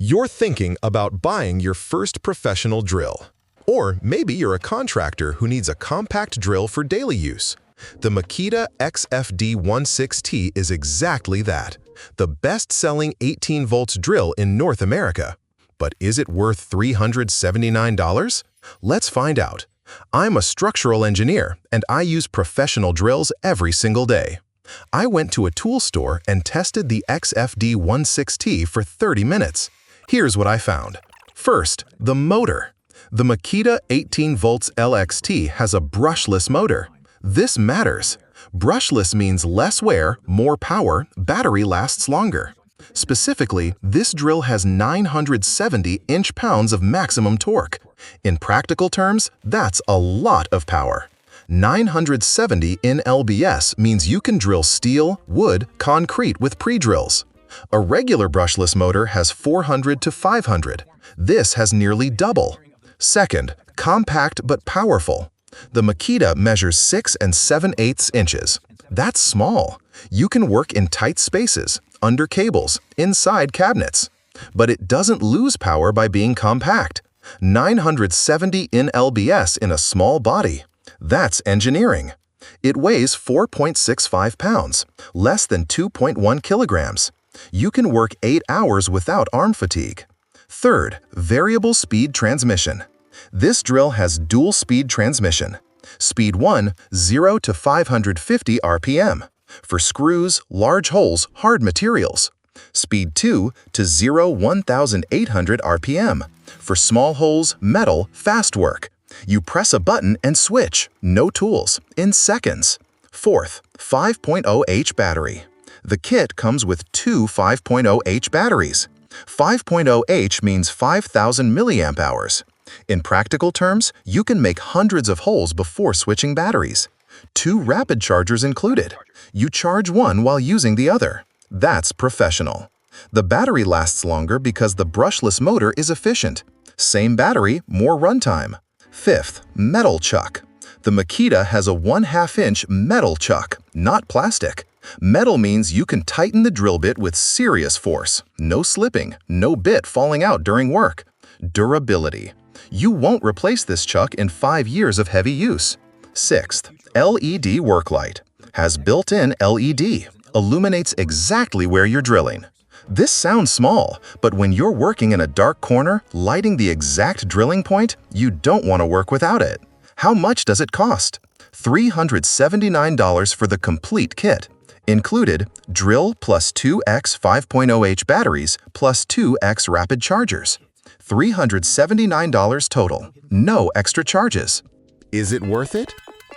You're thinking about buying your first professional drill. Or maybe you're a contractor who needs a compact drill for daily use. The Makita XFD16T is exactly that, the best-selling 18 volts drill in North America. But is it worth $379? Let's find out. I'm a structural engineer and I use professional drills every single day. I went to a tool store and tested the XFD16T for 30 minutes. Here's what I found. First, the motor. The Makita 18 volts LXT has a brushless motor. This matters. Brushless means less wear, more power, battery lasts longer. Specifically, this drill has 970 inch-pounds of maximum torque. In practical terms, that's a lot of power. 970 in.lbs means you can drill steel, wood, concrete with pre-drills. A regular brushless motor has 400 to 500. This has nearly double. Second, compact but powerful. The Makita measures 6 7/8 inches. That's small. You can work in tight spaces, under cables, inside cabinets. But it doesn't lose power by being compact. 970 in.lbs in a small body. That's engineering. It weighs 4.65 pounds, less than 2.1 kilograms. You can work 8 hours without arm fatigue. Third, variable speed transmission. This drill has dual speed transmission. Speed 1, 0 to 550 RPM. For screws, large holes, hard materials. Speed 2 to 0, 1,800 RPM. For small holes, metal, fast work. You press a button and switch, no tools, in seconds. Fourth, 5.0H battery. The kit comes with two 5.0H batteries. 5.0H means 5,000 milliamp hours. In practical terms, you can make hundreds of holes before switching batteries. 2 rapid chargers included. You charge one while using the other. That's professional. The battery lasts longer because the brushless motor is efficient. Same battery, more runtime. Fifth, metal chuck. The Makita has a 1/2 inch metal chuck, not plastic. Metal means you can tighten the drill bit with serious force. No slipping, no bit falling out during work. Durability. You won't replace this chuck in 5 years of heavy use. Sixth, LED work light. Has built-in LED. Illuminates exactly where you're drilling. This sounds small, but when you're working in a dark corner, lighting the exact drilling point, you don't want to work without it. How much does it cost? $379 for the complete kit. Included, drill plus 2x 5.0H batteries plus 2x rapid chargers. $379 total. No extra charges. Is it worth it?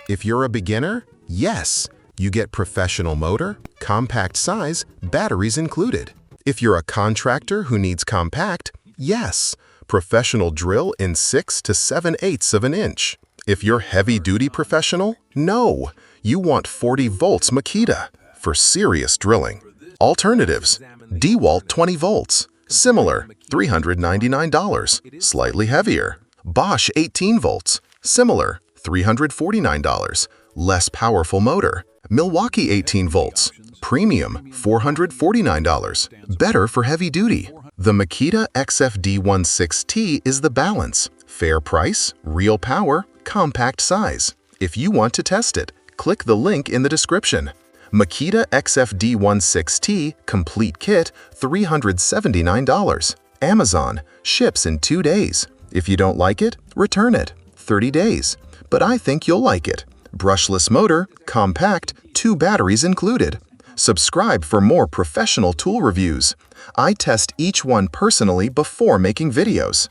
If you're a beginner, yes. You get professional motor, compact size, batteries included. If you're a contractor who needs compact, yes. Professional drill in 6 to 7/8 of an inch. If you're heavy-duty professional, no. You want 40 volts Makita for serious drilling. Alternatives, DeWalt 20 volts. Similar, $399, slightly heavier. Bosch 18 volts. Similar, $349, less powerful motor. Milwaukee 18 volts. Premium, $449, better for heavy duty. The Makita XFD16T is the balance. Fair price, real power, compact size. If you want to test it, click the link in the description. Makita XFD16T Complete Kit, $379. Amazon, ships in 2 days. If you don't like it, return it. 30 days. But I think you'll like it. Brushless motor, compact, 2 batteries included. Subscribe for more professional tool reviews. I test each one personally before making videos.